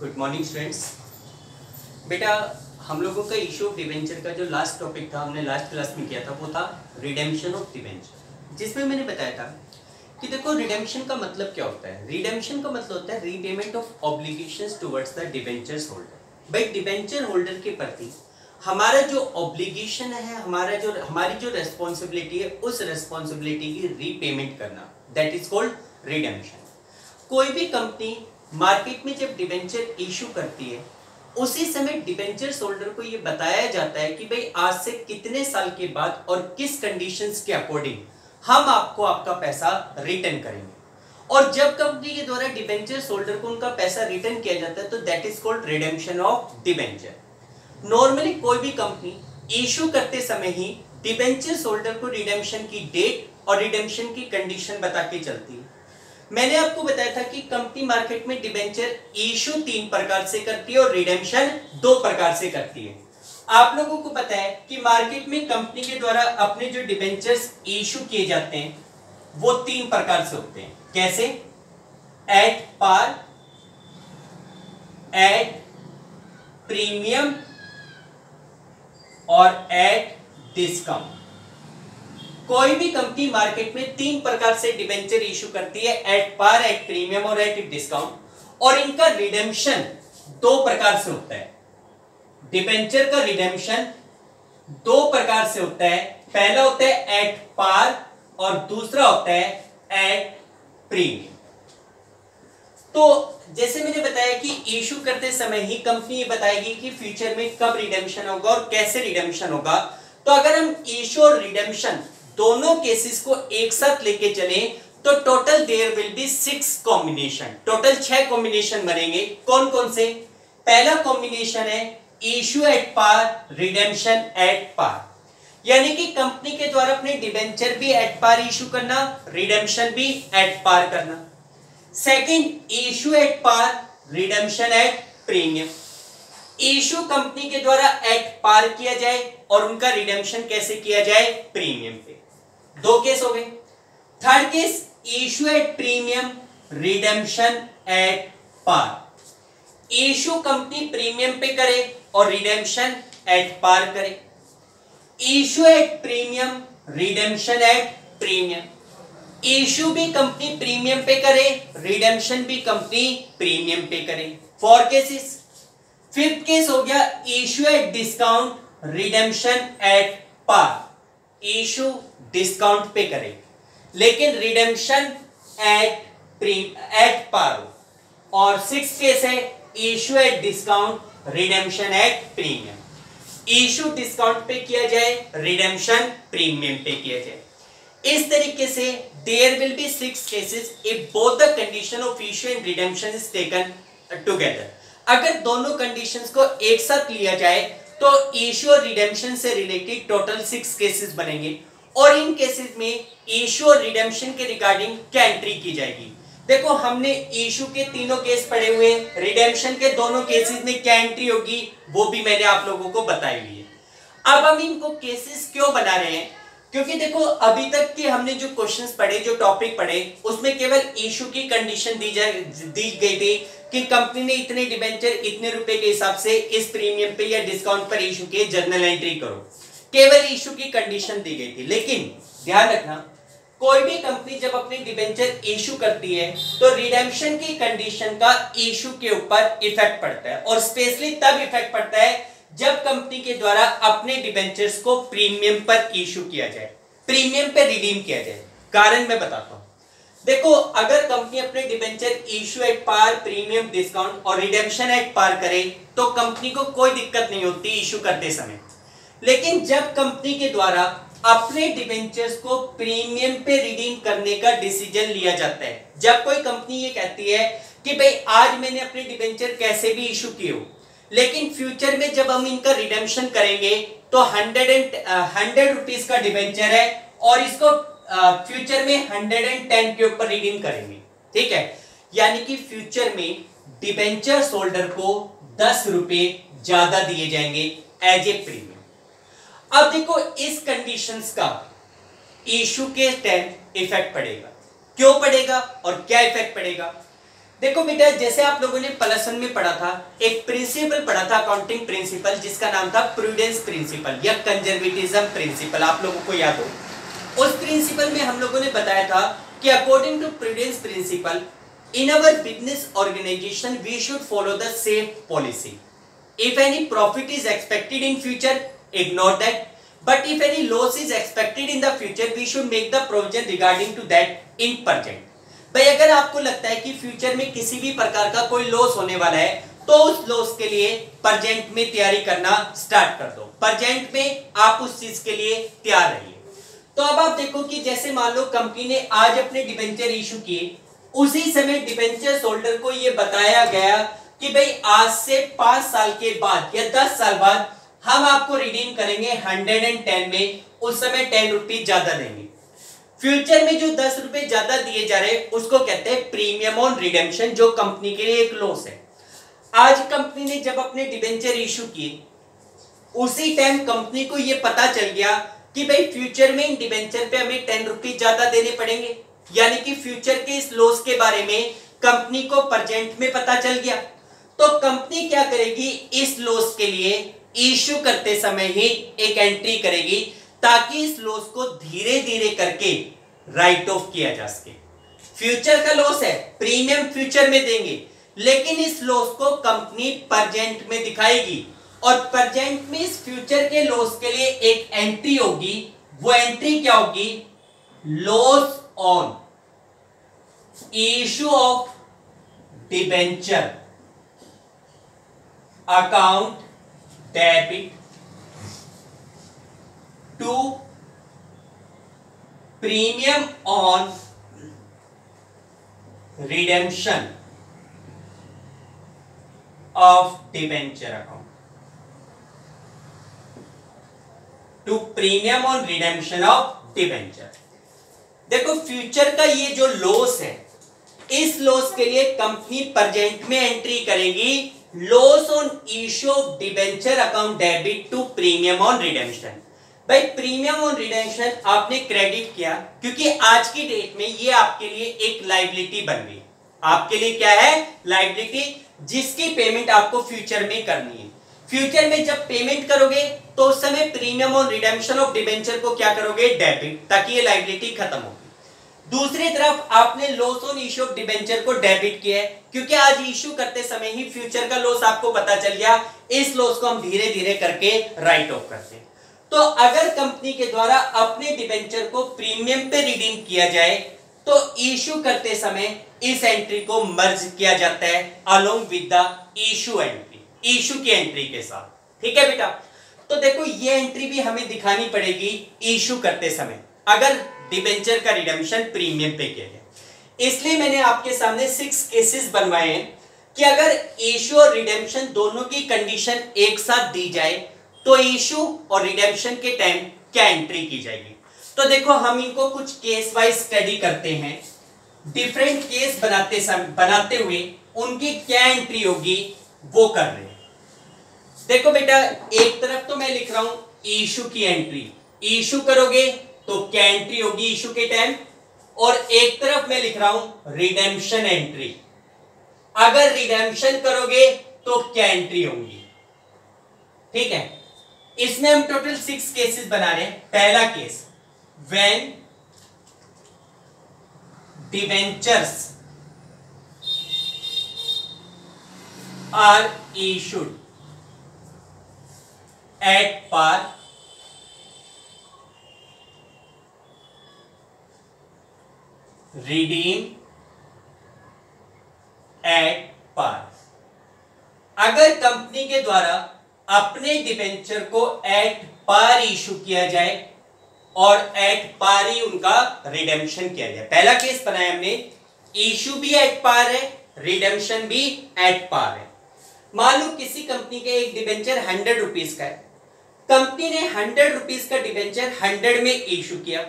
Good morning students. बेटा हम लोगों का इशू ऑफ डिवेंचर का जो लास्ट टॉपिक था, हमने लास्ट क्लास में किया था, वो था रिडेम्पशन ऑफ डिवेंचर, जिसमें मैंने बताया था कि देखो रिडेम्पशन का मतलब क्या होता है। रिडेम्पशन का मतलब होता है repayment of obligations towards the debentures holder. भाई डिवेंचर होल्डर के प्रति हमारा जो ऑब्लिगेशन है, हमारी जो रेस्पॉन्सिबिलिटी है, उस रेस्पॉन्सिबिलिटी की रीपेमेंट करना, दैट इज कॉल्ड रिडेम्पशन। कोई भी कंपनी मार्केट में जब डिवेंचर इशू करती है, उसी समय डिवेंचर होल्डर को ये बताया जाता है कि भाई आज से कितने साल के बाद और किस कंडीशंस के अकॉर्डिंग हम आपको आपका पैसा रिटर्न करेंगे। और जब कंपनी के द्वारा डिवेंचर होल्डर को उनका पैसा रिटर्न किया जाता है तो that is called redemption of debenture. Normally कोई भी कंपनी इशू करते समय ही डिवेंचर होल्डर को रिडेम्पशन की डेट और रिडेम्पशन की कंडीशन बता के चलती है। मैंने आपको बताया था कि कंपनी मार्केट में डिवेंचर इशू 3 प्रकार से करती है और रिडेम्पशन 2 प्रकार से करती है। आप लोगों को पता है कि मार्केट में कंपनी के द्वारा अपने जो डिवेंचर्स इशू किए जाते हैं वो 3 प्रकार से होते हैं। कैसे? एट पार, एट प्रीमियम और एट डिस्काउंट। कोई भी कंपनी मार्केट में 3 प्रकार से डिवेंचर इशू करती है, एट पार, एट प्रीमियम और एट डिस्काउंट। और इनका रिडेम्पशन 2 प्रकार से होता है। डिवेंचर का रिडेम्पशन 2 प्रकार से होता है। पहला होता है एट पार और दूसरा होता है एट प्रीमियम। तो जैसे मैंने बताया कि इशू करते समय ही कंपनी ये बताएगी कि फ्यूचर में कब रिडेम्पशन होगा और कैसे रिडेम्पशन होगा। तो अगर हम इशू और रिडेम्पशन दोनों केसेस को एक साथ लेके चले तो total there will be 6 combination, total 6 combination बनेंगे। कौन कौन से? पहला कॉम्बिनेशन है issue at par, redemption at par, यानी कि कंपनी के द्वारा अपने डिवेंचर भी एट पार इशू करना, रिडेम्पशन भी एट पार करना। Second, issue at par, redemption at premium. Issue company के द्वारा एट पार किया जाए और उनका रिडेम्पशन कैसे किया जाए? प्रीमियम पे। 2 केस हो गए। Third case, issue at premium, redemption at par. Issue company premium pay करे और रिडेम्पशन एट पार करे। Issue at premium, redemption at premium. Issue भी कंपनी प्रीमियम पे करे, रिडेम्पशन भी कंपनी प्रीमियम पे करे। 4 केसेस। फिफ्थ केस हो गया issue at discount, redemption at par. Issue discount pay करे लेकिन रिडेम्पशन एट पार हो। और 6th केस है issue at discount, redemption at premium. Issue discount पे किया जाए, रिडेम्पशन प्रीमियम पे किया जाए। इस तरीके से there will be 6 cases if both the condition of issue and redemption is taken together. अगर दोनों कंडीशंस को एक साथ लिया जाए तो इशू और रिडेम्पशन से रिलेटेड टोटल 6 केसेस बनेंगे। और इन केसेस में इशू और रिडेम्पशन के रिगार्डिंग क्या एंट्री की जाएगी? देखो हमने इशू के तीनों केस पढ़े हुए, रिडेम्पशन के दोनों केसेस में क्या एंट्री होगी वो भी मैंने आप लोगों को बताई हुई है। अब हम इनको केसेस क्यों बना रहे हैं? क्योंकि देखो अभी तक के हमने जो क्वेश्चंस पढ़े, जो टॉपिक पढ़े, उसमें केवल इशू की कंडीशन दी गई थी कि कंपनी ने इतने डिबेंचर इतने रुपए के हिसाब से इस प्रीमियम पे या डिस्काउंट पर इशू किए, जर्नल एंट्री करो। केवल इशू की कंडीशन दी गई थी। लेकिन ध्यान रखना, कोई भी कंपनी जब अपनी डिबेंचर इशू करती है तो रिडेम्पशन की कंडीशन का इशू के ऊपर इफेक्ट पड़ता है, और स्पेशली तब इफेक्ट पड़ता है जब कंपनी के द्वारा अपने डिबेंचर्स को प्रीमियम पर इशू किया जाए, प्रीमियम पे रिडीम किया जाए। कारण मैं बताता हूं। देखो अगर कंपनी अपने debenture issue at par, premium, discount और रिडेम्पशन एट पार करे तो कंपनी को कोई दिक्कत नहीं होती इशू करते समय। लेकिन जब कंपनी के द्वारा अपने डिबेंचर्स को प्रीमियम पे रिडीम करने का डिसीजन लिया जाता है, जब कोई कंपनी ये कहती है कि भाई आज मैंने अपने डिबेंचर कैसे भी इशू किए हो, लेकिन फ्यूचर में जब हम इनका रिडेम्पशन करेंगे तो 100 रुपीज का डिबेंचर है और इसको फ्यूचर में 110 के ऊपर रिडीम करेंगे, ठीक है। यानी कि फ्यूचर में डिबेंचर होल्डर को 10 रुपए ज्यादा दिए जाएंगे एज ए प्रीमियम। अब देखो इस कंडीशंस का इशू के टाइम इफेक्ट पड़ेगा। क्यों पड़ेगा और क्या इफेक्ट पड़ेगा? देखो बेटा, जैसे आप लोगों ने प्लस वन में पढ़ा था, एक प्रिंसिपल पढ़ा था अकाउंटिंग प्रिंसिपल, जिसका नाम था प्रूडेंस प्रिंसिपल या कंजर्वेटिज्म प्रिंसिपल, आप लोगों को याद हो। उस प्रिंसिपल में हम लोगों ने बताया था कि according to prudence principle in our business organisation we should follow the same policy. If any profit is expected in future, ignore that, but if any loss is expected in the future we should make the provision regarding to that in present. भाई अगर आपको लगता है कि future में किसी भी प्रकार का कोई लॉस होने वाला है, तो उस लॉस के लिए प्रेजेंट में तैयारी करना स्टार्ट कर दो। प्रेजेंट में आप उस चीज के लिए तैयार रहिए। तो अब आप देखो कि जैसे मान लो कंपनी ने आज अपने डिबेंचर इशू किए, उसी समय डिबेंचर होल्डर को यह बताया गया कि भाई आज से 5 साल के बाद या 10 साल बाद हम आपको रिडीम करेंगे 110 में, उस समय 10 रुपीज ज्यादा देंगे। फ्यूचर में जो 10 रुपए ज्यादा दिए जा रहे हैं उसको कहते हैं प्रीमियम ऑन रिडेम्पशन, जो कंपनी के लिए एक लॉस है। आज कंपनी ने जब अपने डिबेंचर इशू किए, उसी टाइम कंपनी को यह पता चल गया कि भाई फ्यूचर में इन डिबेंचर पे हमें 10 रुपीज ज्यादा देने पड़ेंगे, यानी कि फ्यूचर के इस लॉस के बारे में कंपनी को प्रेजेंट में पता चल गया। तो कंपनी क्या करेगी, इस लॉस के लिए इशू करते समय ही एक एंट्री करेगी, ताकि इस लॉस को धीरे धीरे करके राइट ऑफ किया जा सके। फ्यूचर का लॉस है, प्रीमियम फ्यूचर में देंगे, लेकिन इस लॉस को कंपनी प्रेजेंट में दिखाएगी, और प्रेजेंट में इस फ्यूचर के लॉस के लिए एक एंट्री होगी। वो एंट्री क्या होगी, loss on issue of debenture account debit to premium on redemption of debenture account, to premium on redemption of debenture. देखो फ्यूचर का ये जो लॉस है, इस लॉस के लिए कंपनी प्रेजेंट में एंट्री करेगी, loss on issue of debenture account debit to premium on redemption. भाई प्रीमियम ऑन रिडेम्पशन आपने क्रेडिट किया, क्योंकि आज की डेट में ये आपके लिए एक लायबिलिटी बन गई। आपके लिए क्या है, लायबिलिटी, जिसकी पेमेंट आपको फ्यूचर में करनी है। फ्यूचर में जब पेमेंट करोगे तो उस समय premium on redemption of debenture को क्या करोगे, डेबिट, ताकि ये लायबिलिटी खत्म होगी। दूसरी तरफ आपने loss on issue of debenture को डेबिट किया है, क्योंकि आज इशू करते समय ही फ्यूचर का लॉस आपको पता चल गया, इस लॉस को हम धीरे धीरे करके राइट ऑफ करते हैं। तो अगर कंपनी के द्वारा अपने डिबेंचर को प्रीमियम पे रिडीम किया जाए, तो इशू करते समय इस एंट्री को मर्ज किया जाता है along with the issue entry, issue की एंट्री के साथ। ठीक है बेटा, तो देखो ये एंट्री भी हमें दिखानी पड़ेगी इशू करते समय, अगर डिबेंचर का रिडेम्पशन प्रीमियम पे किया जाए। इसलिए मैंने आपके सामने 6 केसेस बनवाए हैं कि अगर इशू और रिडेम्पशन दोनों की कंडीशन एक साथ दी जाए, तो इशू और रिडेम्पशन के टाइम क्या एंट्री की जाएगी। तो देखो हम इनको कुछ केस वाइज स्टडी करते हैं, डिफरेंट केस बनाते हुए उनकी क्या एंट्री होगी वो कर रहे हैं। देखो बेटा, एक तरफ तो मैं लिख रहा हूं इशू की एंट्री, इशू करोगे तो क्या एंट्री होगी इशू के टाइम, और एक तरफ मैं लिख रहा हूं रिडेम्पशन एंट्री, अगर रिडेम्पशन करोगे तो क्या एंट्री होगी। ठीक है, इसमें हम टोटल 6 केसेस बना रहे हैं। पहला case, when debentures are issued at par redeem at par. अगर कंपनी के द्वारा अपने डिबेंचर को एट पार इशू किया जाए और एट पार ही उनका रिडेम्पशन किया जाए। पहला केस बनाया हमने, इशू भी एट पार है, रिडेम्पशन भी एट पार है। मान लो किसी कंपनी का एक डिबेंचर 100 रुपीज का है, कंपनी ने 100 रुपीज का डिबेंचर 100 में इशू किया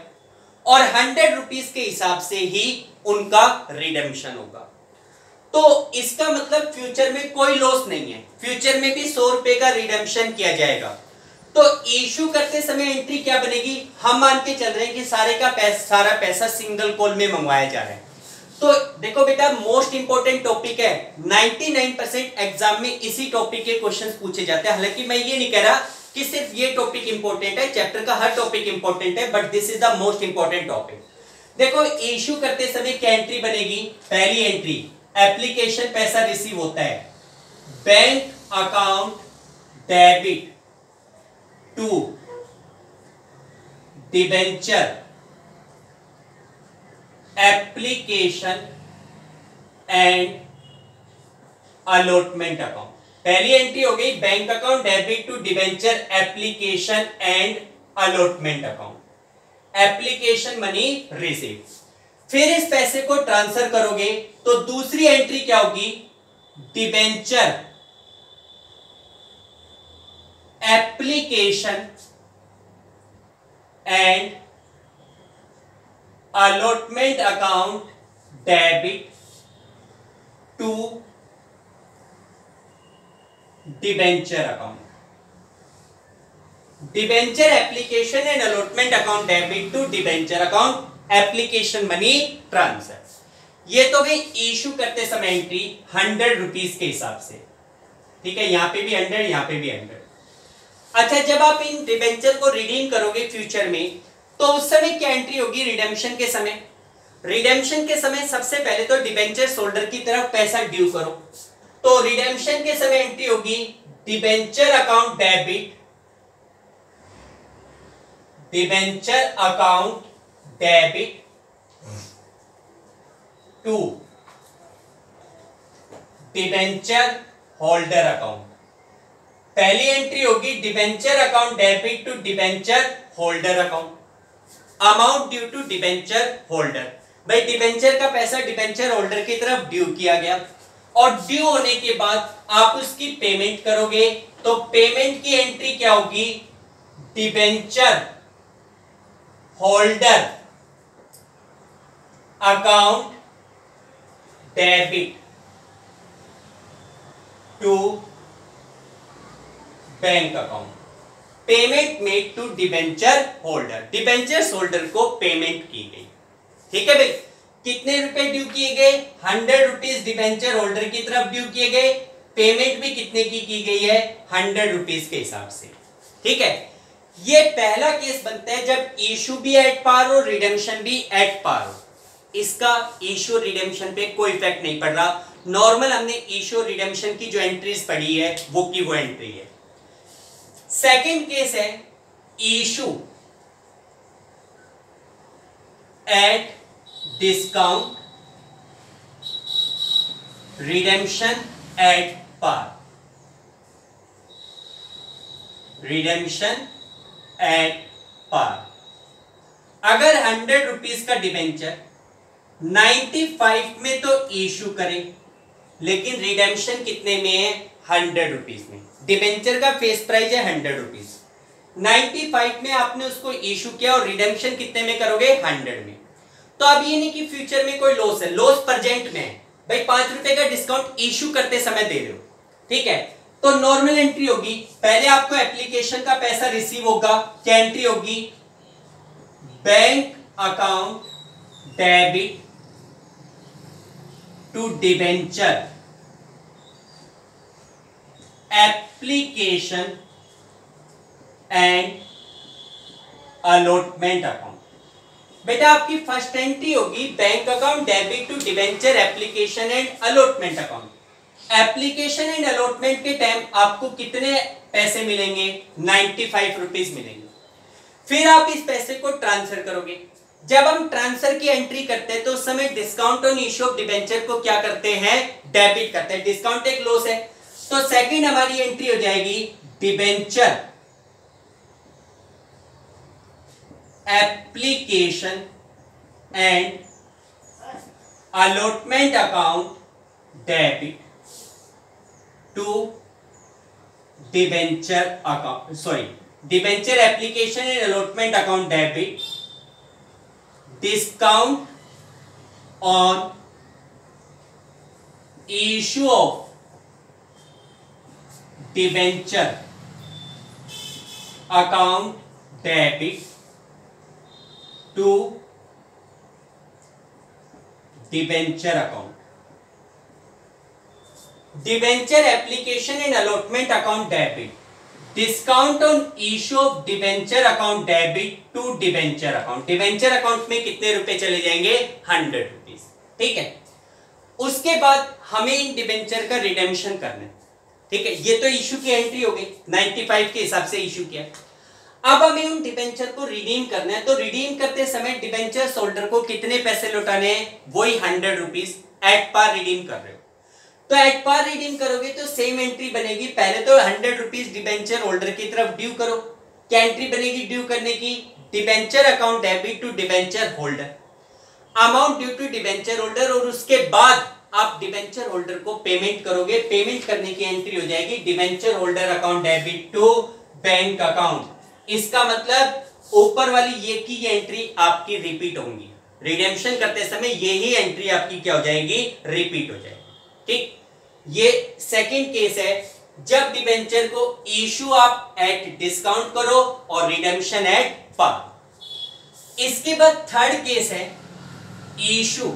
और 100 रुपीज के हिसाब से ही उनका रिडेम्पशन होगा। तो इसका मतलब फ्यूचर में कोई लॉस नहीं है, फ्यूचर में भी 100 रुपए का रिडेम्पशन किया जाएगा। तो इशू करते समय एंट्री क्या बनेगी, हम मान के चल रहे हैं कि सारा पैसा सिंगल कॉल में मंगवाया जा रहा है, तो देखो बेटा मोस्ट इंपॉर्टेंट टॉपिक है, 99% एग्जाम में इसी टॉपिक के क्वेश्चंस पूछे जाते हैं। हालांकि मैं ये नहीं कह रहा कि सिर्फ ये टॉपिक इंपॉर्टेंट है, चैप्टर का हर टॉपिक इंपॉर्टेंट है, but this is the most important topic. देखो इश्यू करते समय क्या एंट्री बनेगी? पहली एंट्री, एप्लीकेशन पैसा रिसीव होता है, bank account debit to debenture application and allotment account. पहली एंट्री हो गई bank account debit to debenture application and allotment account, application money receive. फिर इस पैसे को ट्रांसफर करोगे तो दूसरी एंट्री क्या होगी? Debenture application and allotment account debit to debenture account, debenture application and allotment account debit to debenture account, application money transfer. ये तो गई इशू करते समय एंट्री 100 रुपीज के हिसाब से, ठीक है, यहां पे भी 100, यहां पे भी 100। अच्छा, जब आप इन डिबेंचर को रिडीम करोगे फ्यूचर में, तो उस समय क्या एंट्री होगी? रिडेम्पशन के समय, रिडेम्पशन के समय सबसे पहले तो डिबेंचर होल्डर की तरफ पैसा ड्यू करो, तो रिडेम्पशन के समय एंट्री होगी debenture account debit, debenture account debit to debenture holder account. पहली एंट्री होगी debenture account debit to debenture holder account, amount due to debenture holder. भाई डिबेंचर का पैसा डिबेंचर होल्डर की तरफ ड्यू किया गया, और ड्यू होने के बाद आप उसकी पेमेंट करोगे, तो पेमेंट की एंट्री क्या होगी? Debenture holder account debit to bank account, payment made to debenture holder, debenture holder को पेमेंट की गई। ठीक है भाई, कितने रुपए ड्यू किए गए? 100 रुपीज डिबेंचर होल्डर की तरफ ड्यू किए गए, पेमेंट भी कितने की गई है? 100 रुपीज के हिसाब से। ठीक है, ये पहला केस बनता है जब इशू भी एट पार हो, रिडेम्पशन भी एट पार हो। इसका इशू रिडेम्पशन पे कोई इफेक्ट नहीं पड़ रहा, नॉर्मल हमने इशू रिडेम्पशन की जो एंट्रीज पढ़ी है वो की वो एंट्री है। सेकंड केस है issue at discount, redemption at par, redemption at par. अगर 100 रुपीज का डिबेंचर 95 में तो इशू करें, लेकिन रिडेम्पशन कितने में है? 100 रुपीज में। डिबेंचर का फेस प्राइस है 100 रुपीज, 95 में आपने उसको इशू किया और रिडेम्पशन कितने में करोगे? 100 में। तो अब ये नहीं कि फ्यूचर में कोई लॉस है, लॉस प्रेजेंट में है। भाई 5 रुपए का डिस्काउंट इशू करते समय दे रहे हो, ठीक है, तो नॉर्मल एंट्री होगी, पहले आपको एप्लीकेशन का पैसा रिसीव होगा, क्या एंट्री होगी? Bank account debit to debenture application and allotment account. बेटा आपकी फर्स्ट एंट्री होगी bank account debit to debenture application and allotment account. Application and allotment के टाइम आपको कितने पैसे मिलेंगे? 95 रुपीज मिलेंगे। फिर आप इस पैसे को ट्रांसफर करोगे। जब हम ट्रांसफर की एंट्री करते हैं तो उस समय discount on issue of debenture को क्या करते हैं? डेबिट करते हैं। डिस्काउंट एक लॉस है, तो सेकंड हमारी एंट्री हो जाएगी debenture application and allotment account debit to debenture account, sorry, debenture application and allotment account debit discount on issue of debenture account debit to debenture account, debenture application and allotment account debit, discount on issue of debenture account debit to debenture account. Debenture account में कितने रुपए चले जाएंगे? 100 rupees. ठीक है, उसके बाद हमें इन डिबेंचर का रिडेम्पशन करना है। ठीक है, ये तो इश्यू की एंट्री हो गई, 95 के हिसाब से इश्यू किया। अब हमें उन डिबेंचर को रिडीम करना है, तो रिडीम करते समय डिबेंचर होल्डर को कितने पैसे लौटाने हैं? वही 100 रुपीज एट पार रिडीम कर रहे हो, तो एट पार रिडीम करोगे तो सेम एंट्री बनेगी। पहले तो 100 रुपीज डिबेंचर होल्डर की तरफ ड्यू करो। क्या एंट्री बनेगी ड्यू करने की? Debenture account debit to debenture holder, amount due to debenture holder, और उसके बाद आप डिबेंचर होल्डर को पेमेंट करोगे। पेमेंट करने की एंट्री हो जाएगी debenture holder account debit to bank account. इसका मतलब ऊपर वाली ये की एंट्री आपकी रिपीट होंगी, रिडेम्पशन करते समय यही एंट्री आपकी क्या हो जाएगी? रिपीट हो जाएगी। ठीक, ये सेकंड केस है जब डिबेंचर को इशू आप एट डिस्काउंट करो और रिडेम्पशन एट पार। इसके बाद थर्ड केस है issue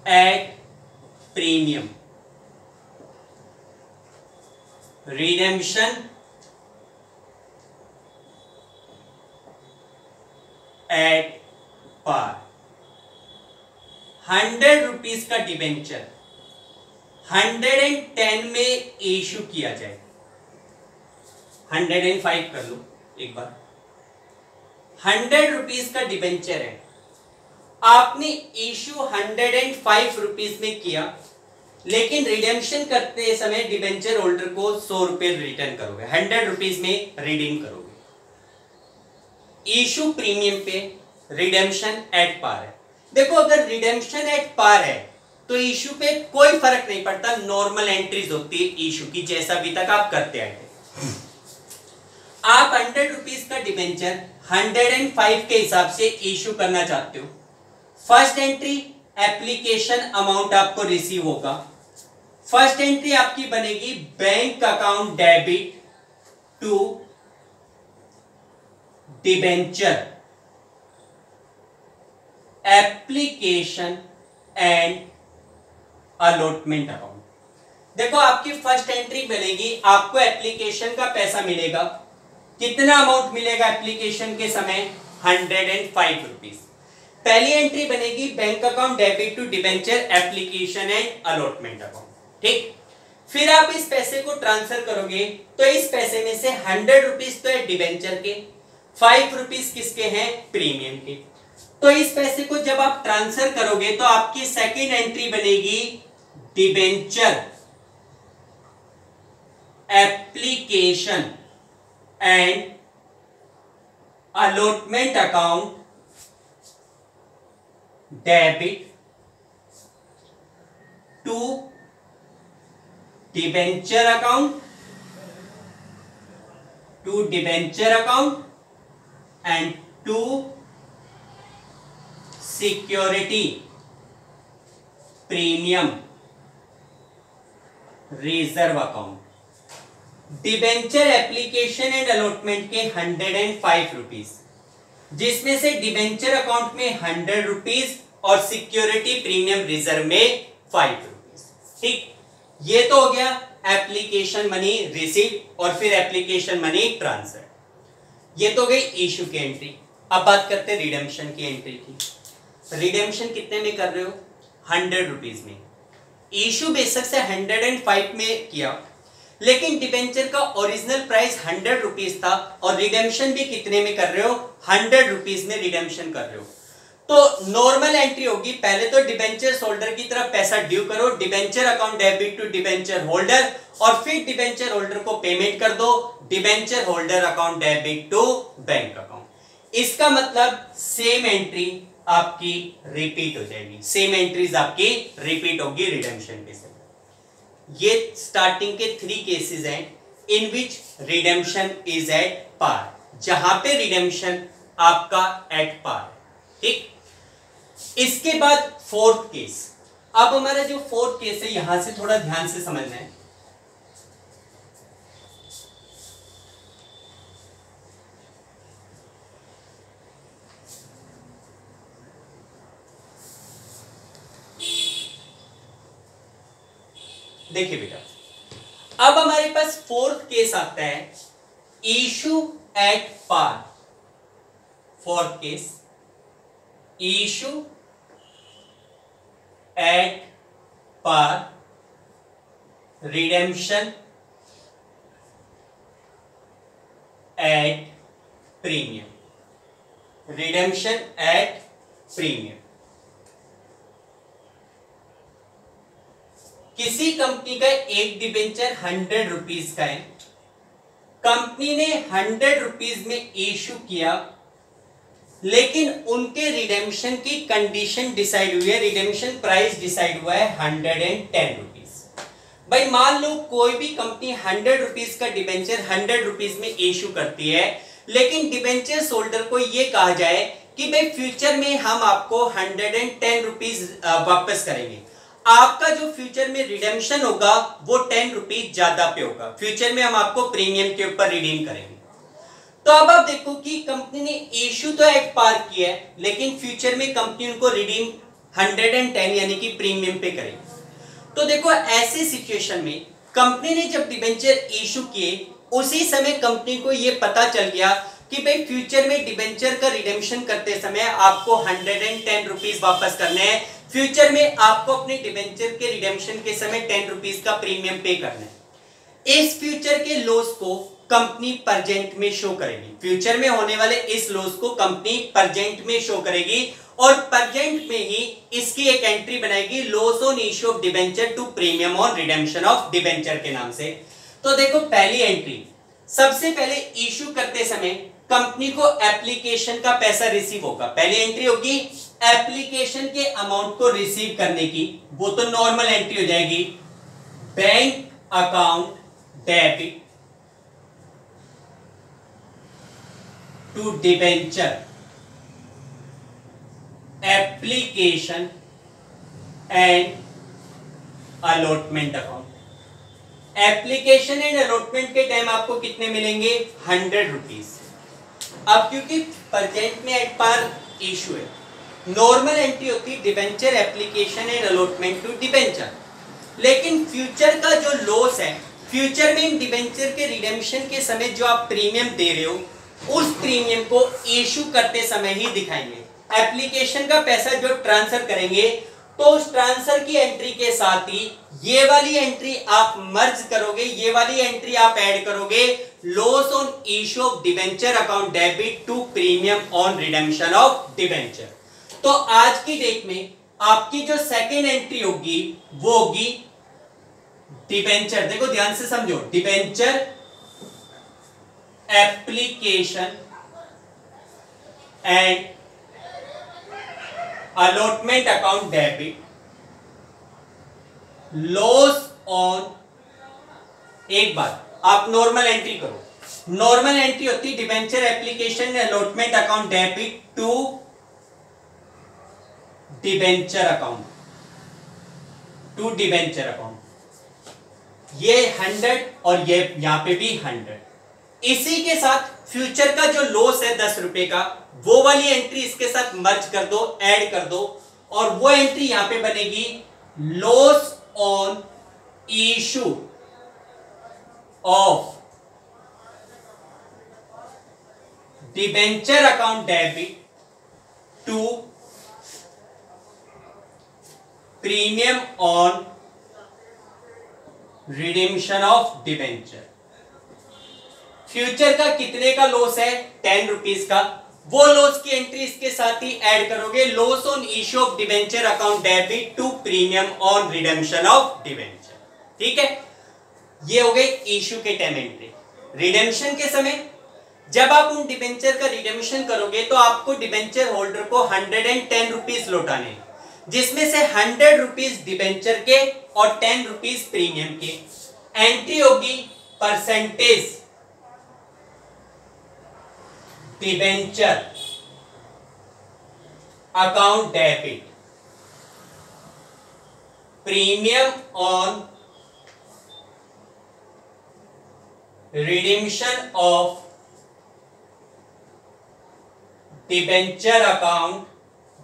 at premium, redemption at par. 100 rupees का डिबेंचर 110 में इशू किया जाए, 105 कर लो एक बार। 100 रुपीज का डिबेंचर है, आपने इशू 105 रुपीज में किया, लेकिन रिडेम्पशन करते समय डिबेंचर होल्डर को 100 रुपए रिटर्न करोगे, 100 रुपीज में रिडीम करोगे। इशू प्रीमियम पे, रिडेम्पशन एट पार है। देखो अगर रिडेम्पशन एट पार है तो इशू पे कोई फर्क नहीं पड़ता, नॉर्मल एंट्रीज होती है इशू की, जैसा अभी तक आप करते आए थे। आप 100 रुपीज का डिबेंचर 105 के हिसाब से इशू करना चाहते हो। फर्स्ट एंट्री एप्लीकेशन अमाउंट आपको रिसीव होगा। फर्स्ट एंट्री आपकी बनेगी bank account debit to debenture application and allotment account. देखो आपकी फर्स्ट एंट्री बनेगी, आपको एप्लीकेशन का पैसा मिलेगा। कितना अमाउंट मिलेगा एप्लीकेशन के समय? 105 रुपीज। पहली एंट्री बनेगी bank account debit to debenture application and allotment account. ठीक, फिर आप इस पैसे को ट्रांसफर करोगे, तो इस पैसे में से 100 रुपीज तो है डिबेंचर के, 5 रुपीज किसके हैं? प्रीमियम के। तो इस पैसे को जब आप ट्रांसफर करोगे तो आपकी सेकेंड एंट्री बनेगी debenture application and allotment account debit to debenture account and to security premium reserve account. Debenture application and allotment के 105 रुपीज, जिसमें से डिबेंचर अकाउंट में 100 रुपीज और सिक्योरिटी प्रीमियम रिजर्व में 5 रुपीज। ठीक, ये तो हो गया एप्लीकेशन मनी रिसीट और फिर एप्लीकेशन मनी ट्रांसफर। ये तो गई इशू की एंट्री। अब बात करते हैं रिडेम्पशन की एंट्री की। रिडेम्पशन कितने में कर रहे हो? 100 रुपीज में। इशू बेशक से 105 में किया, लेकिन डिबेंचर का ओरिजिनल प्राइस 100 रुपीज था और रिडेम्पशन भी कितने में कर रहे हो? 100 रुपीज में रिडेम्पशन कर रहे हो। तो नॉर्मल एंट्री होगी, पहले तो डिबेंचर होल्डर की तरफ पैसा ड्यू करो, debenture account debit to debenture holder, और फिर डिबेंचर होल्डर को पेमेंट कर दो, debenture holder account debit to bank account. इसका मतलब सेम एंट्री आपकी रिपीट हो जाएगी, सेम एंट्रीज आपकी रिपीट होगी रिडेम्पशन के समय। ये स्टार्टिंग के 3 केसेस हैं in which redemption is at par, जहां पे रिडेम्पशन आपका एट पार। ठीक, इसके बाद फोर्थ केस। अब हमारा जो फोर्थ केस है यहां से थोड़ा ध्यान से समझना है। देखिए बेटा, अब हमारे पास फोर्थ केस आता है, issue at par. Fourth case, issue at par, redemption at premium. Redemption at premium. किसी कंपनी का एक डिबेंचर 100 रुपीज का है, कंपनी ने 100 रुपीज में इशू किया, लेकिन उनके रिडेम्पशन की कंडीशन डिसाइड हुई है, रिडेम्पशन प्राइस डिसाइड हुआ है 110 रुपीज। भाई मान लो कोई भी कंपनी 100 रुपीज का डिबेंचर 100 रुपीज में इशू करती है, लेकिन डिबेंचर होल्डर को यह कहा जाए कि भाई फ्यूचर में हम आपको 110 रुपीज वापस करेंगे, आपका जो फ्यूचर में रिडेम्पशन होगा वो 10 रुपीज ज्यादा पे होगा, फ्यूचर में हम आपको प्रीमियम के ऊपर रिडीम करेंगे। तो अब आप देखो कि कंपनी ने इशू तो एट पार किया है, लेकिन फ्यूचर में कंपनी उनको रिडीम 110 यानी कि प्रीमियम पे करेगी। तो देखो ऐसे सिचुएशन में कंपनी ने जब डिबेंचर इशू किए, उसी समय कंपनी को यह पता चल गया कि भाई फ्यूचर में डिबेंचर का रिडेम्पशन करते समय आपको 110 रुपीज वापस करने हैं, फ्यूचर में आपको अपने डिबेंचर के रिडेम्पशन के समय 10 रुपीज का प्रीमियम पे करना है। इस फ्यूचर के लॉस को कंपनी प्रेजेंट में शो करेगी, फ्यूचर में होने वाले इस लॉस को कंपनी प्रेजेंट में शो करेगी, और प्रेजेंट में ही इसकी एक एंट्री बनाएगी, loss on issue of debenture to premium on redemption of debenture के नाम से। तो देखो पहली एंट्री, सबसे पहले इशू करते समय कंपनी को एप्लीकेशन का पैसा रिसीव होगा, पहली एंट्री होगी एप्लीकेशन के अमाउंट को रिसीव करने की, वो तो नॉर्मल एंट्री हो जाएगी, bank account debit to debenture application and allotment account. Application and allotment के टाइम आपको कितने मिलेंगे? 100 रुपीज। अब क्योंकि प्रेजेंट में एट पार इशू है, नॉर्मल एंट्री होती है debenture application and allotment to debenture, लेकिन फ्यूचर का जो लॉस है, फ्यूचर में इन डिबेंचर के रिडेम्पशन के समय जो आप प्रीमियम दे रहे हो, उस प्रीमियम को इशू करते समय ही दिखाएंगे। एप्लीकेशन का पैसा जो ट्रांसफर करेंगे, तो उस ट्रांसफर की एंट्री के साथ ही ये वाली एंट्री आप मर्ज करोगे, ये वाली एंट्री आप ऐड करोगे, loss on issue of debenture account debit to premium on redemption of debenture. तो आज की डेट में आपकी जो सेकेंड एंट्री होगी वो होगी डिबेंचर, देखो ध्यान से समझो, debenture application and allotment account debit loss on, एक बात आप नॉर्मल एंट्री करो, नॉर्मल एंट्री होती है debenture application allotment account debit to debenture account, to debenture account, ये 100 और ये यहां पे भी 100। इसी के साथ फ्यूचर का जो लॉस है 10 रुपए का, वो वाली एंट्री इसके साथ मर्ज कर दो, ऐड कर दो, और वो एंट्री यहां पे बनेगी loss on issue of debenture account debit to premium on redemption of debenture. Future का कितने का लॉस है? 10 रुपीज का, वो लॉस की एंट्री इसके साथ ही ऐड करोगे, loss on issue of debenture account debit to premium on redemption of debenture. ठीक है, ये हो गई इशू के टाइम एंट्री। रिडेम्पशन के समय जब आप उन डिबेंचर का रिडेम्पशन करोगे, तो आपको डिबेंचर होल्डर को 110 रुपीज लौटाने, जिसमें से 100 रुपीज डिबेंचर के और 10 रुपीज प्रीमियम के। एंट्री होगी percentage debenture account debit premium on redemption of debenture account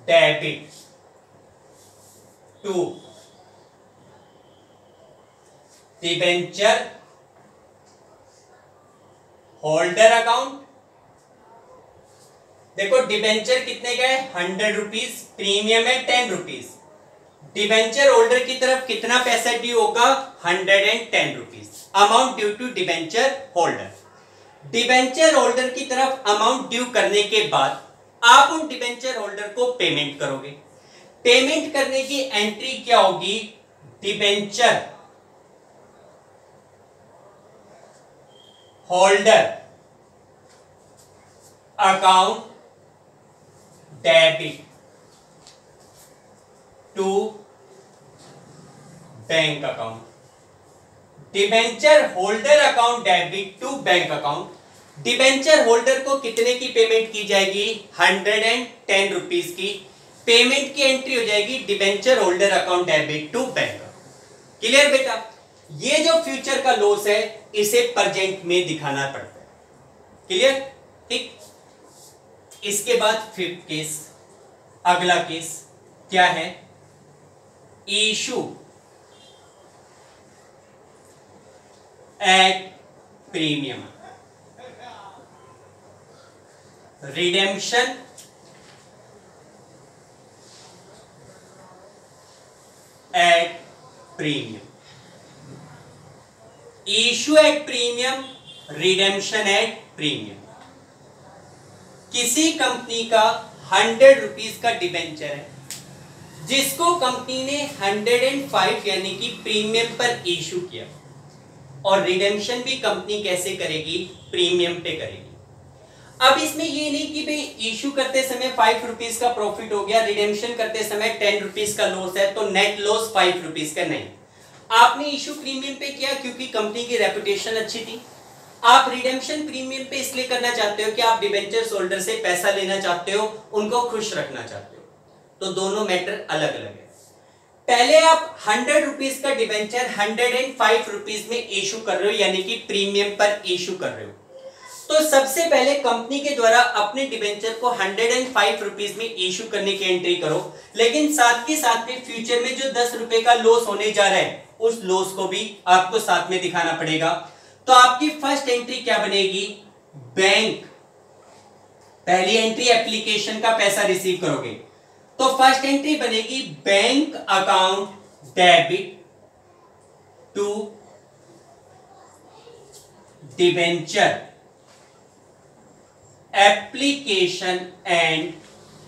debit to debenture holder account. देखो डिबेंचर कितने का है 100 रुपीज, प्रीमियम है 10 रुपीज। डिबेंचर होल्डर की तरफ कितना पैसा ड्यू होगा 110 rupees, amount due to debenture holder. Debenture holder की तरफ अमाउंट ड्यू करने के बाद आप उन डिबेंचर होल्डर को पेमेंट करोगे। पेमेंट करने की एंट्री क्या होगी, debenture holder account debit to bank account. Debenture holder account debit to bank account. Debenture holder को कितने की पेमेंट की जाएगी 110 रुपीज की। पेमेंट की एंट्री हो जाएगी debenture holder account debit to bank. Clear बेटा? ये जो फ्यूचर का लॉस है इसे प्रेजेंट में दिखाना पड़ता है। क्लियर? ठीक। इसके बाद फिफ्थ केस, अगला केस क्या है, issue at premium, redemption at premium. Issue at premium, redemption at premium. किसी कंपनी का 100 रुपीज का डिबेंचर है जिसको कंपनी ने 105 यानी कि प्रीमियम पर इशू किया, और रिडेम्पशन भी कंपनी कैसे करेगी, प्रीमियम पे करेगी। अब इसमें ये नहीं कि भाई इशू करते समय 5 रुपीज का प्रॉफिट हो गया, रिडेम्पशन करते समय 10 रुपीज का लॉस है, तो नेट लॉस 5 रुपीज का नहीं। आपने इशू प्रीमियम पे किया क्योंकि कंपनी की रेपुटेशन अच्छी थी। आप रिडेम्पशन प्रीमियम पे इसलिए करना चाहते हो कि आप डिबेंचर होल्डर से पैसा लेना चाहते हो, उनको खुश रखना चाहते हो। तो दोनों मैटर अलग अलग है। पहले आप 100 रुपीज का डिबेंचर 105 रुपीज में इशू कर रहे हो, यानी कि प्रीमियम पर इशू कर रहे हो। तो सबसे पहले कंपनी के द्वारा अपने डिबेंचर को 105 रुपीज में इशू करने की एंट्री करो, लेकिन साथ के साथ में फ्यूचर में जो 10 रुपए का लॉस होने जा रहा है उस लॉस को भी आपको साथ में दिखाना पड़ेगा। तो आपकी फर्स्ट एंट्री क्या बनेगी, बैंक। पहली एंट्री एप्लीकेशन का पैसा रिसीव करोगे, तो फर्स्ट एंट्री बनेगी bank account debit to debenture application and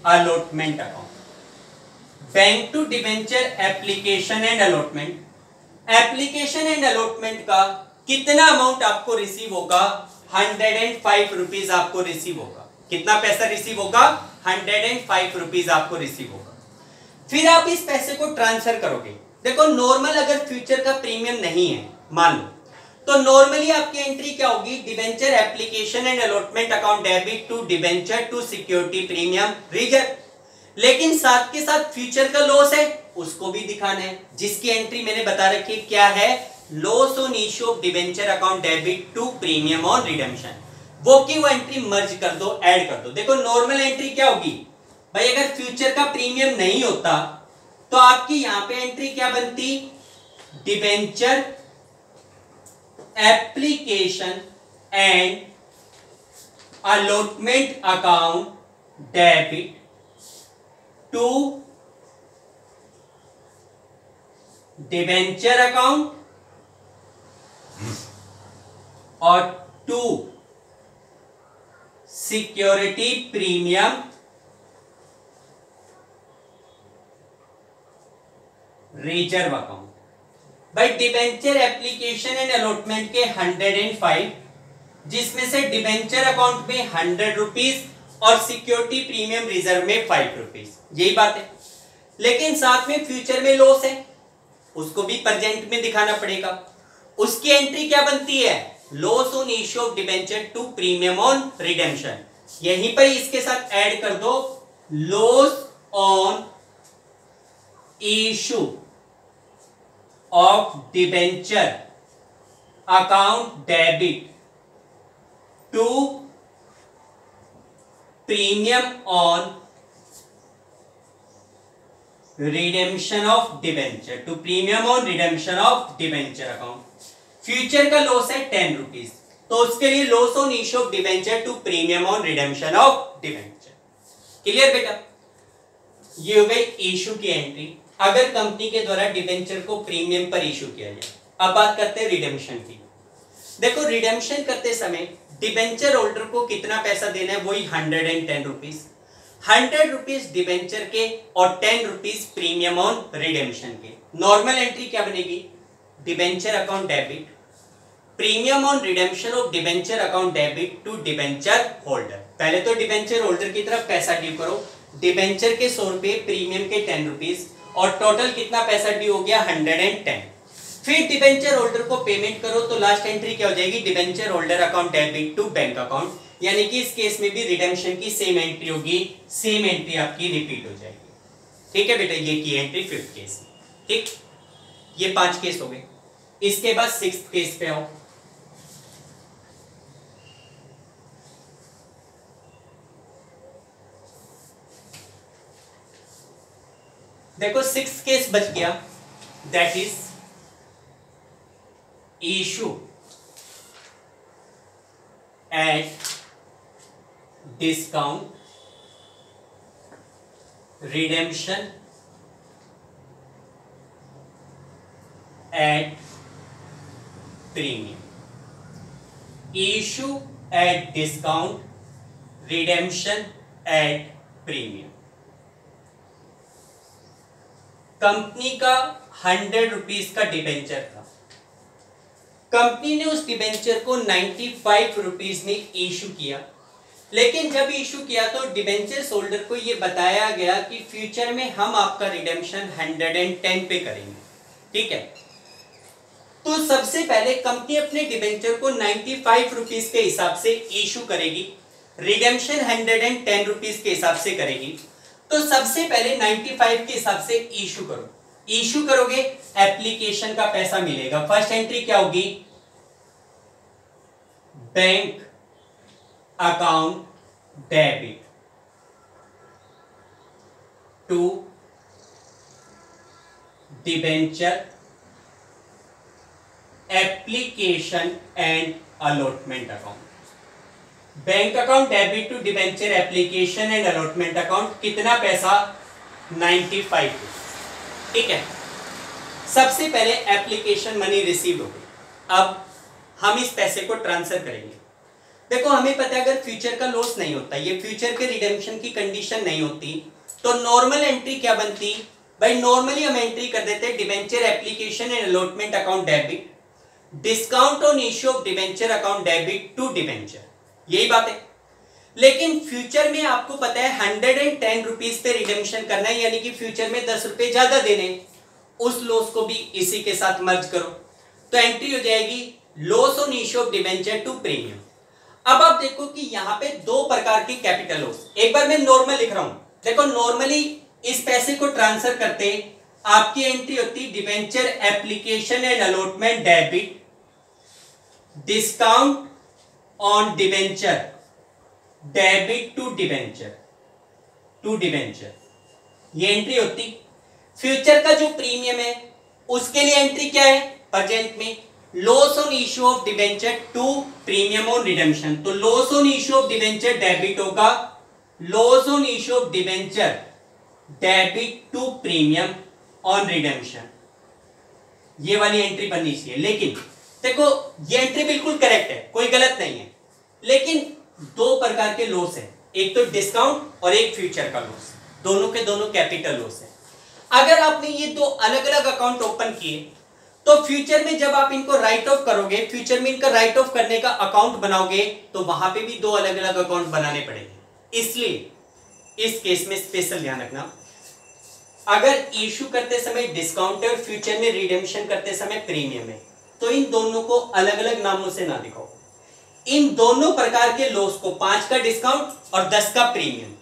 allotment account. Bank to debenture application and allotment. Application and allotment का कितना अमाउंट आपको रिसीव होगा, 105 रुपीज आपको रिसीव होगा। कितना पैसा रिसीव होगा, 105 रुपीज आपको रिसीव होगा। फिर आप इस पैसे को ट्रांसफर करोगे। देखो नॉर्मल अगर फ्यूचर का प्रीमियम नहीं है मान लो, तो नॉर्मली आपकी एंट्री क्या होगी, debenture application and allotment account debit to debenture to security premium reserve. लेकिन साथ के साथ फ्यूचर का लॉस है उसको भी दिखाना है, जिसकी एंट्री मैंने बता रखी है क्या है, loss on issue of debenture account debit to premium on redemption. वो की वो एंट्री मर्ज कर दो, ऐड कर दो। देखो नॉर्मल एंट्री क्या होगी भाई, अगर फ्यूचर का प्रीमियम नहीं होता तो आपकी यहां पे एंट्री क्या बनती, debenture application and allotment account debit to debenture account और to security premium reserve account. भाई डिबेंचर एप्लीकेशन एंड अलॉटमेंट के 105, जिसमें से डिबेंचर अकाउंट में 100 रुपीज और सिक्योरिटी प्रीमियम रिजर्व में 5 रुपीज, यही बात है। लेकिन साथ में फ्यूचर में लॉस है, उसको भी प्रेजेंट में दिखाना पड़ेगा। उसकी एंट्री क्या बनती है, loss on issue of debenture to premium on redemption. यहीं पर इसके साथ ऐड कर दो, loss on issue of debenture account debit to premium on redemption of debenture, to premium on redemption of debenture account. Future का loss है 10 rupees, तो उसके लिए loss on issue of debenture to premium on redemption of debenture. Clear बेटा? ये हो गई issue की एंट्री, अगर कंपनी के द्वारा डिबेंचर को प्रीमियम पर इश्यू किया जाए। अब बात करते हैं रिडेम्पशन की। देखो रिडेम्पशन करते समय डिबेंचर होल्डर को कितना पैसा देना है, वही 110 रुपीज। 100 रुपीज डिबेंचर के और 10 रुपीज प्रीमियम ऑन रिडेम्पशन के। नॉर्मल एंट्री क्या बनेगी? Debenture account debit, premium on redemption of debenture account debit to debenture holder. पहले तो डिबेंचर होल्डर की तरफ पैसा ड्यू करो, डिबेंचर के 100 रुपए, प्रीमियम के 10 रुपीज, और टोटल कितना पैसा ड्यू हो गया? 110। फिर डिबेंचर होल्डर को पेमेंट करो, तो लास्ट एंट्री क्या हो जाएगी? Debenture holder account debit to bank account. यानी कि इस केस में भी रिडेम्पशन की सेम एंट्री होगी, सेम एंट्री आपकी रिपीट हो जाएगी। ठीक है बेटा, ये की एंट्री 5th केस। ठीक, ये 5 केस हो गए। इसके बाद 6th केस पे आओ। देखो 6th केस बच गया, that is issue at discount redemption at premium. Issue at discount redemption at premium. Company का 100 रुपीज का डिबेंचर था, कंपनी ने उस डिबेंचर को 95 रुपीज में इशू किया। लेकिन जब इशू किया तो डिबेंचर होल्डर को यह बताया गया कि फ्यूचर में हम आपका रिडेम्पशन 110 पे करेंगे। ठीक है, तो सबसे पहले कंपनी अपने डिबेंचर को 95 रुपीज के हिसाब से इशू करेगी, रिडेम्पशन 110 रुपीज के हिसाब से करेगी। तो सबसे पहले 95 के हिसाब से इशू करो। इशू करोगे, एप्लीकेशन का पैसा मिलेगा। फर्स्ट एंट्री क्या होगी? Bank account debit to debenture application and allotment account. Bank account debit to debenture application and allotment account. कितना पैसा? 95। ठीक है, सबसे पहले एप्लीकेशन मनी रिसीव हो गई। अब हम इस पैसे को ट्रांसफर करेंगे। देखो हमें पता है अगर फ्यूचर का लॉस नहीं होता, ये फ्यूचर के रिडेम्पशन की कंडीशन नहीं होती, तो नॉर्मल एंट्री क्या बनती भाई? नॉर्मली हम एंट्री कर देते debenture application and allotment account debit, discount on issue of debenture account debit to debenture, यही बात है। लेकिन फ्यूचर में आपको पता है 110 रुपीज पे रिडेम्पशन करना है, यानी कि फ्यूचर में 10 रुपए ज्यादा देने, उस लॉस को भी इसी के साथ मर्ज करो, तो एंट्री हो जाएगी loss on issue of debenture to premium. अब आप देखो कि यहां पे दो प्रकार की कैपिटल लॉस, एक बार मैं नॉर्मल लिख रहा हूं। देखो नॉर्मली इस पैसे को ट्रांसफर करते आपकी एंट्री होती debenture application and allotment debit discount on debenture debit to debenture, ये एंट्री होती। फ्यूचर का जो प्रीमियम है उसके लिए एंट्री क्या है? प्रेजेंट में loss on issue of debenture to premium on redemption, तो loss on issue of debenture debit होगा loss on issue of debenture debit to premium on redemption, ये वाली एंट्री बननी चाहिए। लेकिन देखो ये एंट्री बिल्कुल करेक्ट है, कोई गलत नहीं है, लेकिन दो प्रकार के लॉस है, एक तो डिस्काउंट और एक फ्यूचर का लॉस, दोनों के दोनों कैपिटल लॉस है। अगर आपने ये दो अलग अलग अकाउंट ओपन किए तो फ्यूचर में जब आप इनको राइट ऑफ करोगे, फ्यूचर में इनका राइट ऑफ करने का अकाउंट बनाओगे, तो वहां पे भी दो अलग अलग अकाउंट बनाने पड़ेंगे। इसलिए इस केस में स्पेशल ध्यान रखना, अगर इशू करते समय डिस्काउंट है और फ्यूचर में रिडेम्पशन करते समय प्रीमियम है, तो इन दोनों को अलग अलग नामों से ना दिखाओ। इन दोनों प्रकार के लॉस को 5 का डिस्काउंट और 10 का प्रीमियम,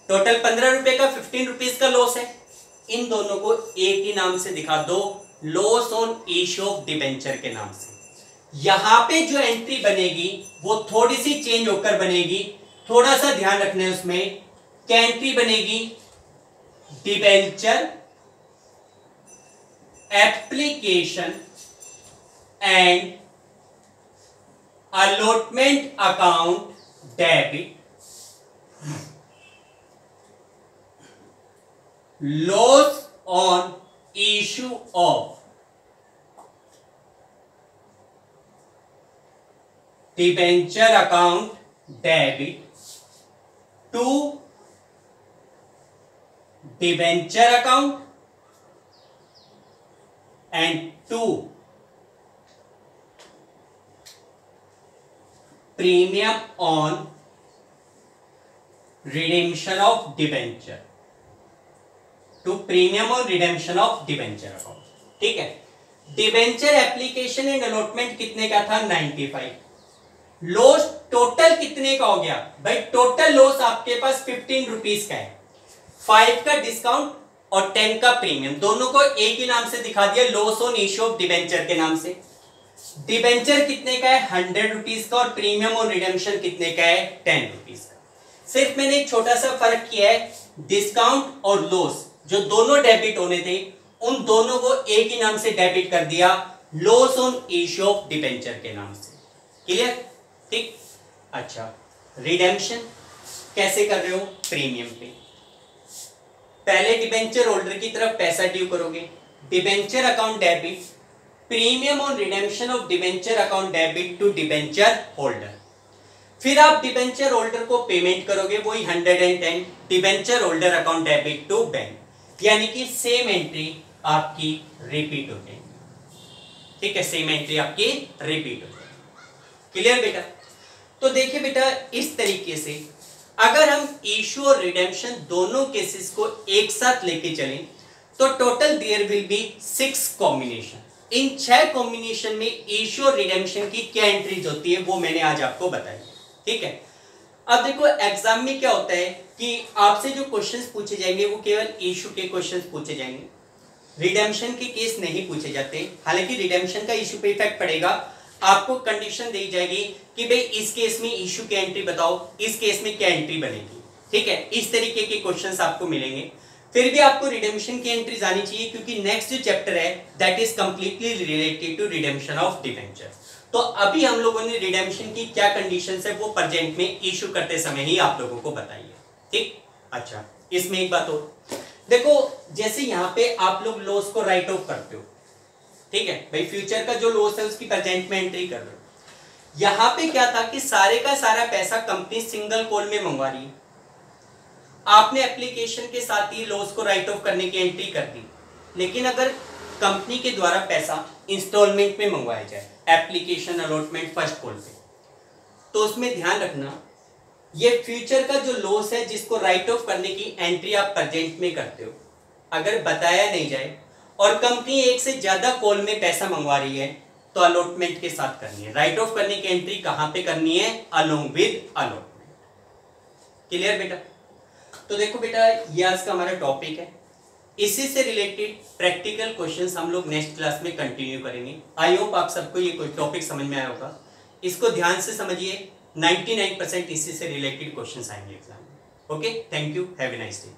टोटल 15 रुपए का 15 रुपीज का लॉस है, इन दोनों को एक ही नाम से दिखा दो, loss on issue of debenture के नाम से। यहां पे जो एंट्री बनेगी वो थोड़ी सी चेंज होकर बनेगी, थोड़ा सा ध्यान रखना है उसमें। क्या एंट्री बनेगी? Debenture application and allotment account debit, loss on issue of debenture account debit to debenture account and to premium on redemption of debenture, to premium on redemption of debenture account. ठीक है, debenture application and allotment कितने का था 95, loss total कितने का हो गया भाई, टोटल लॉस आपके पास 15 रुपीज का है, 5 का डिस्काउंट और 10 का प्रीमियम, दोनों को एक ही नाम से दिखा दिया, loss on issue of debenture के नाम से। डिबेंचर कितने का है 100 रुपीज का और प्रीमियम और रिडेम्पशन कितने का है 10 रुपीज का। सिर्फ मैंने एक छोटा सा फर्क किया है, डिस्काउंट और लॉस जो दोनों डेबिट होने थे उन दोनों को एक ही नाम से डेबिट कर दिया, loss on issue of debenture के नाम से। क्लियर? ठीक। अच्छा, रिडेम्पशन कैसे कर रहे हो, प्रीमियम पे। पहले डिबेंचर होल्डर की तरफ पैसा ड्यू करोगे, debenture account debit, premium on redemption of debenture account debit to debenture holder. फिर आप डिबेंचर होल्डर को पेमेंट करोगे, वही 110 debenture holder account debit to bank, यानी कि सेम एंट्री आपकी रिपीट हो जाएगी। ठीक है, सेम एंट्री आपकी रिपीट हो जाएगी। क्लियर बेटा? तो देखिए बेटा, इस तरीके से अगर हम इश्यू और रिडेम्पशन दोनों केसेस को एक साथ लेके चलें तो total there will be 6 combination. इन 6 कॉम्बिनेशन में इश्यू और रिडेम्पशन की क्या एंट्रीज होती है वो मैंने आज आपको बताई। ठीक है, अब देखो एग्जाम में क्या होता है कि आपसे जो क्वेश्चंस पूछे जाएंगे वो केवल इश्यू के क्वेश्चंस पूछे जाएंगे, रिडेम्पशन के केस नहीं पूछे जाते। हालांकि रिडेम्पशन का इश्यू पे इफेक्ट पड़ेगा, आपको कंडीशन दी जाएगी कि भाई इस केस में इश्यू की एंट्री बताओ, इस केस में क्या एंट्री बनेगी। ठीक है, इस तरीके के क्वेश्चंस आपको मिलेंगे। फिर भी आपको रिडेम्पशन की एंट्रीज आनी चाहिए क्योंकि नेक्स्ट जो चैप्टर है that is completely related to redemption of debenture. तो अभी हम लोगों ने रिडेम्पशन की क्या कंडीशंस है वो प्रेजेंट में इश्यू करते समय ही आप लोगों को बताई है। ठीक। अच्छा, इसमें एक बात और देखो, जैसे यहाँ पे आप लोग लॉस को राइट ऑफ करते हो, ठीक है भाई, फ्यूचर का जो लॉस है उसकी प्रेजेंट में एंट्री कर रहे हो। यहाँ पे क्या था कि सारे का सारा पैसा कंपनी सिंगल कॉल में मंगवा रही है, आपने एप्लीकेशन के साथ ही लॉस को राइट ऑफ करने की एंट्री कर दी। लेकिन अगर कंपनी के द्वारा पैसा इंस्टॉलमेंट में मंगवाया जाए, एप्लीकेशन अलॉटमेंट फर्स्ट कॉल पे, तो उसमें ध्यान रखना ये फ्यूचर का जो लॉस है जिसको राइट ऑफ करने की एंट्री आप प्रेजेंट में करते हो, अगर बताया नहीं जाए और कंपनी एक से ज्यादा कॉल में पैसा मंगवा रही है तो अलॉटमेंट के साथ करनी है। राइट ऑफ करने की एंट्री कहां पे करनी है, अलोंग विद अलॉटमेंट। क्लियर बेटा? तो देखो बेटा, ये आज का हमारा टॉपिक है, इसी से रिलेटेड प्रैक्टिकल क्वेश्चंस हम लोग नेक्स्ट क्लास में कंटिन्यू करेंगे। आई होप आप सबको ये कोई टॉपिक समझ में आया होगा, इसको ध्यान से समझिए, 99% इसी से रिलेटेड क्वेश्चंस आएंगे एग्जाम में। Okay, thank you, have a nice day.